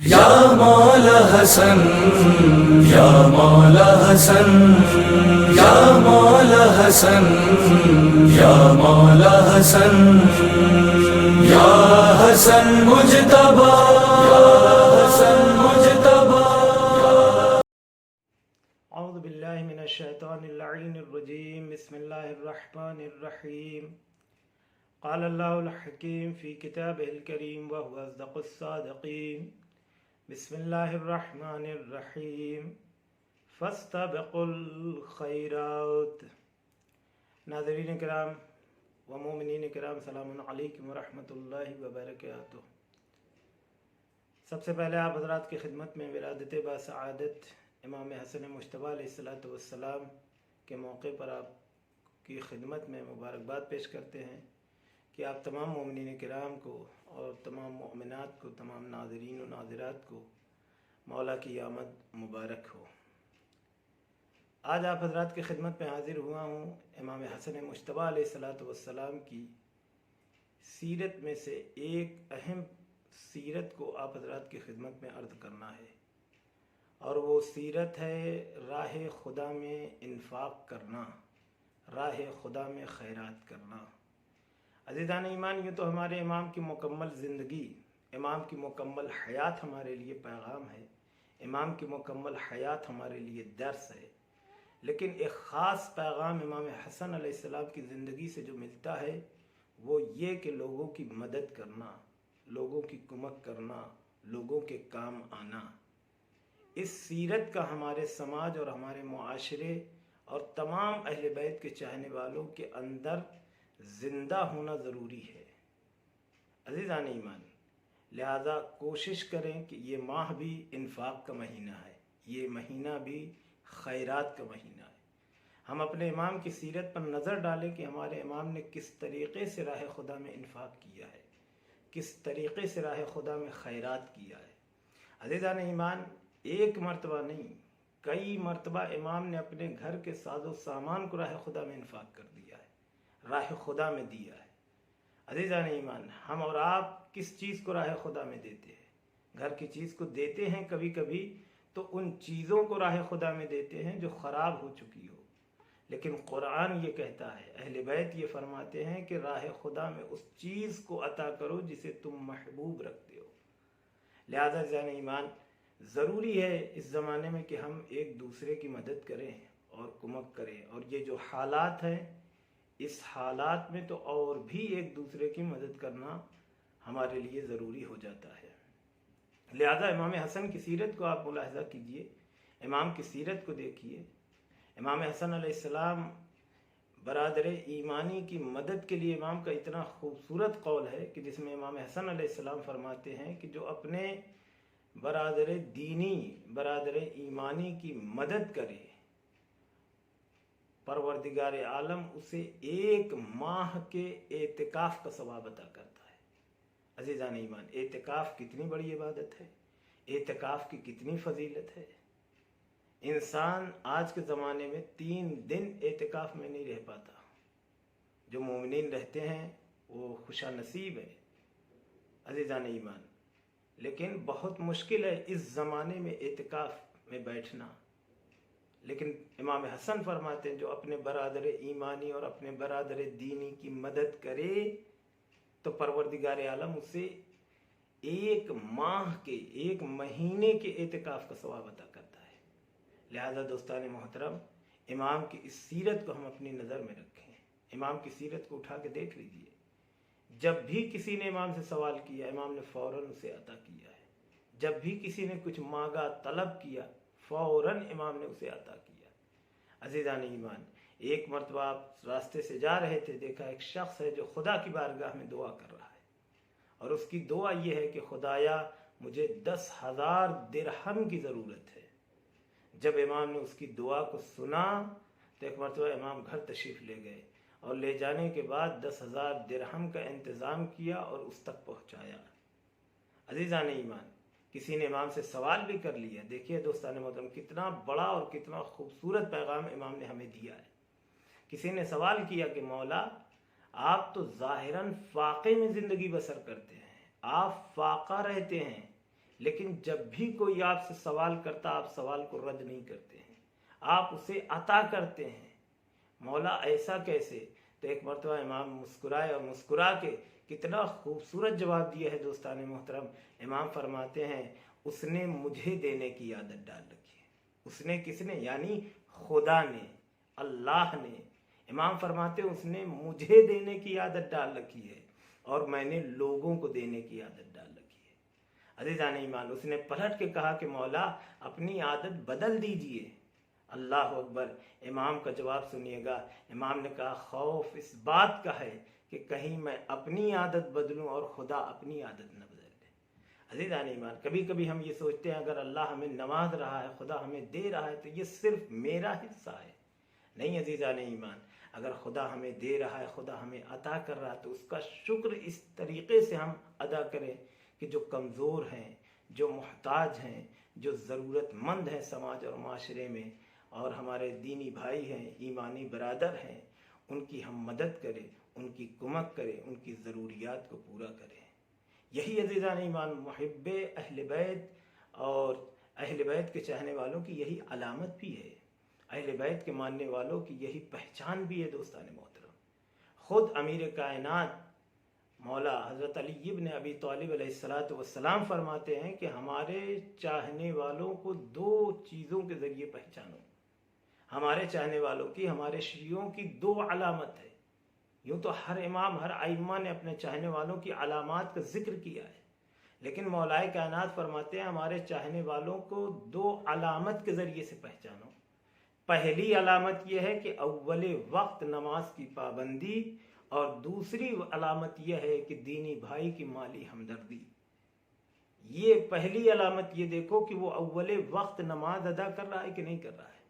या मौला हसन, या मौला हसन, या मौला हसन, या मौला हसन, या हसन मुजतबा, या हसन मुजतबा। औज़ु बिल्लाहि मिनश शैतानिर रजीम। बिस्मिल्लाहिर रहमानिर रहीम। क़ाल अल्लाहुल हकीम फ़ी किताबिहिल करीम व हुवा अस्दक़ुस सादिक़ीन। बिस्मिल्लाहिर रहमानिर रहीम। फ़स्तबिक़ुल खैरात। नाज़रीन किराम व मोमिनीन किराम, सलामुन अलैकुम व रहमतुल्लाहि व बरकातुहू। सबसे पहले आप हज़रात की खिदमत में विलादत बासआदत इमाम हसन मुज्तबा अलैहिस्सलातु वस्सलाम के मौके पर आपकी खिदमत में मुबारकबाद पेश करते हैं कि आप तमाम मोमिनीन किराम को और तमाम मोमिनात को, तमाम नाज़रीन व नाज़िरात को मौला की आमद मुबारक हो। आज आप हज़रात की खिदमत में हाज़िर हुआ हूँ इमाम हसन मुज्तबा अलैहिस्सलातु वस्सलाम की सीरत में से एक अहम सीरत को आप हज़रात की खिदमत में अर्ज़ करना है, और वो सीरत है राह खुदा में इन्फाक करना, राह खुदा में खैरात करना। अज़ीज़ान ईमान, यूँ तो हमारे इमाम की मुकम्मल ज़िंदगी, इमाम की मुकम्मल हयात हमारे लिए पैगाम है, इमाम की मुकम्मल हयात हमारे लिए दर्स है। लेकिन एक ख़ास पैगाम इमाम हसन अलैहिस्सलाम की ज़िंदगी से जो मिलता है वो ये कि लोगों की मदद करना, लोगों की कुमक करना, लोगों के काम आना। इस सीरत का हमारे समाज और हमारे मुआशरे और तमाम अहले बैत के चाहने वालों के अंदर ज़िंदा होना ज़रूरी है। अज़ीज़ान ईमान, लिहाजा कोशिश करें कि ये माह भी इन्फाक का महीना है, ये महीना भी खैरात का महीना है। हम अपने इमाम की सीरत पर नज़र डालें कि हमारे इमाम ने किस तरीक़े से राह खुदा में इन्फाक किया है, किस तरीक़े से राह खुदा में खैरात किया है। अज़ीज़ान ईमान, एक मरतबा नहीं, कई मरतबा इमाम ने अपने घर के साजो सामान को राह खुदा में इन्फाक कर दिया है, राह खुदा में दिया है। अज़ीज़ान ईमान, हम और आप किस चीज़ को राह खुदा में देते हैं? घर की चीज़ को देते हैं कभी कभी, तो उन चीज़ों को राह खुदा में देते हैं जो ख़राब हो चुकी हो। लेकिन कुरान ये कहता है, अहले बैत ये फरमाते हैं कि राह खुदा में उस चीज़ को अता करो जिसे तुम महबूब रखते हो। लिहाजा अज़ीज़ान ईमान, ज़रूरी है इस ज़माने में कि हम एक दूसरे की मदद करें और कुमक करें, और ये जो हालात हैं, इस हालात में तो और भी एक दूसरे की मदद करना हमारे लिए ज़रूरी हो जाता है। लिहाजा इमाम हसन की सीरत को आप मुलाहिज़ा कीजिए, इमाम की सीरत को देखिए। इमाम हसन अलैहिस्सलाम बरादर ईमानी की मदद के लिए इमाम का इतना खूबसूरत कौल है कि जिसमें इमाम हसन अलैहिस्सलाम फरमाते हैं कि जो अपने बरादर दीनी, बरादर ईमानी की मदद करे, परवरदिगार आलम उसे एक माह के एतिकाफ़ का सवाब अता करता है। अज़ीज़ान ईमान, एतिकाफ़ कितनी बड़ी इबादत है, एतिकाफ़ की कितनी फजीलत है। इंसान आज के ज़माने में 3 दिन एतिकाफ़ में नहीं रह पाता। जो मोमिनीन रहते हैं वो खुशा नसीब है अज़ीज़ान ईमान, लेकिन बहुत मुश्किल है इस ज़माने में एतिकाफ़ में बैठना। लेकिन इमाम हसन फरमाते हैं जो अपने बरादर ईमानी और अपने बरादर दीनी की मदद करे तो परवरदिगार आलम उसे एक माह के, एक महीने के एतिकाफ़ का सवाब अता करता है। लिहाजा दोस्तान मोहतरम, इमाम की इस सीरत को हम अपनी नज़र में रखें। इमाम की सीरत को उठा के देख लीजिए। जब भी किसी ने इमाम से सवाल किया, इमाम ने फ़ौरन उसे अता किया है। जब भी किसी ने कुछ मांगा, तलब किया, फ़ौरन इमाम ने उसे अता किया। अज़ीज़ान ईमान, एक मरतबा आप रास्ते से जा रहे थे, देखा एक शख्स है जो खुदा की बारगाह में दुआ कर रहा है, और उसकी दुआ ये है कि खुदाया मुझे 10,000 दिरहम की ज़रूरत है। जब इमाम ने उसकी दुआ को सुना तो एक मरतबा इमाम घर तशरीफ़ ले गए, और ले जाने के बाद 10,000 दिरहम का इंतज़ाम किया और उस तक पहुँचाया। अज़ीज़ान ईमान, किसी ने इमाम से सवाल भी कर लिया। देखिए दोस्तान मोहतरम, कितना बड़ा और कितना खूबसूरत पैगाम इमाम ने हमें दिया है। किसी ने सवाल किया कि मौला, आप तो ज़ाहिरन फ़ाक़े में ज़िंदगी बसर करते हैं, आप फ़ाक़ा रहते हैं, लेकिन जब भी कोई आपसे सवाल करता, आप सवाल को रद्द नहीं करते हैं, आप उसे अता करते हैं। मौला ऐसा कैसे? तो एक मरतबा इमाम मुस्कुराए और मुस्कुरा के कितना खूबसूरत जवाब दिया है दोस्तान मोहतरम। इमाम फरमाते हैं, उसने मुझे देने की आदत डाल रखी है। उसने किसने? यानी खुदा ने, अल्लाह ने। इमाम फरमाते हैं, उसने मुझे देने की आदत डाल रखी है और मैंने लोगों को देने की आदत डाल रखी है। अज़ीज़ान ईमान, उसने पलट के कहा कि मौला अपनी आदत बदल दीजिए। अल्लाह अकबर। इमाम का जवाब सुनिएगा। इमाम ने कहा, खौफ इस बात का है कि कहीं मैं अपनी आदत बदलूं और खुदा अपनी आदत न बदल दे। अज़ीज़ान ईमान, कभी कभी हम ये सोचते हैं अगर अल्लाह हमें नवाज रहा है, खुदा हमें दे रहा है, तो ये सिर्फ मेरा हिस्सा है। नहीं अज़ीज़ान ईमान, अगर खुदा हमें दे रहा है, खुदा हमें अता कर रहा है, तो उसका शुक्र इस तरीके से हम अदा करें कि जो कमज़ोर हैं, जो मोहताज हैं, जो ज़रूरतमंद हैं समाज और माशरे में, और हमारे दीनी भाई हैं, ईमानी बरादर हैं, उनकी हम मदद करें, उनकी कुमक करें, उनकी ज़रूरियात को पूरा करें। यही अज़ीज़ान ईमान मुहिब्बे अहले बैत और अहले बैत के चाहने वालों की यही अलामत भी है। अहले बैत के मानने वालों की यही पहचान भी है दोस्तान मोहतरम। ख़ुद अमीर कायनात मौला हज़रत अली इब्न अबी तालिब अलैहिस्सलाम फरमाते हैं कि हमारे चाहने वालों को दो चीज़ों के ज़रिए पहचानो। हमारे चाहने वालों की, हमारे शियों की दो अलामत है। यूँ तो हर इमाम, हर आइम्मा ने अपने चाहने वालों की अलामात का जिक्र किया है, लेकिन मौलाए कायनात फरमाते हैं हमारे चाहने वालों को दो अलामत के ज़रिए से पहचानो। पहली अलामत यह है कि अव्वले वक्त नमाज की पाबंदी, और दूसरी अलामत यह है कि दीनी भाई की माली हमदर्दी। ये पहली अलामत ये देखो कि वो अव्वले वक्त नमाज अदा कर रहा है कि नहीं कर रहा है,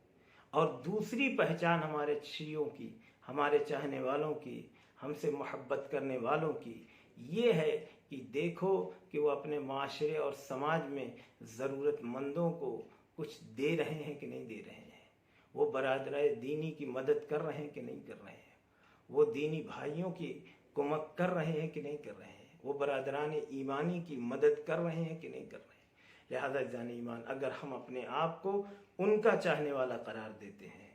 और दूसरी पहचान हमारे शियों की, हमारे चाहने वालों की, हमसे मोहब्बत करने वालों की ये है कि देखो कि वो अपने माशरे और समाज में ज़रूरतमंदों को कुछ दे रहे हैं कि नहीं दे रहे हैं, वो बरादराए दीनी की मदद कर रहे हैं कि नहीं कर रहे हैं, वो दीनी भाइयों की कुमक कर रहे हैं कि नहीं कर रहे हैं, वो बरादरान ईमानी की मदद कर रहे हैं कि नहीं कर रहे हैं। लिहाजा जान ईमान, अगर हम अपने आप को उनका चाहने वाला करार देते हैं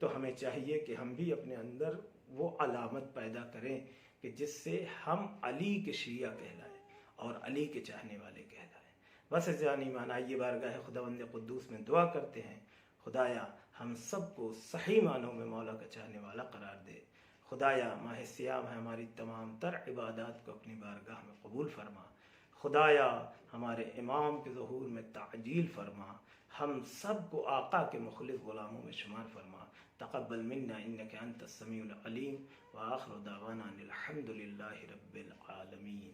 तो हमें चाहिए कि हम भी अपने अंदर वो अलामत पैदा करें कि जिससे हम अली के शिया कहलाएं और अली के चाहने वाले कहलाएं। बस जान ईमान, आइए बारगाह खुदावंद कुद्दूस में दुआ करते हैं, खुदाया हम सबको सही मानों में मौला का चाहने वाला करार दे। खुदाया माह सियाम है, हमारी तमाम तर इबादत को अपनी बारगाह में कबूल फरमा। खुदाया हमारे इमाम के ज़हूर में ताजील फरमा, हम सब को आका के मुखलिस ग़ुलामों में शुमार फरमा। तक़ब्बल मिन्ना इन्नका अंतस समीउल अलीम व आखिरु दावाना अनिल हम्दुलिल्लाहि रब्बिल आलमीन।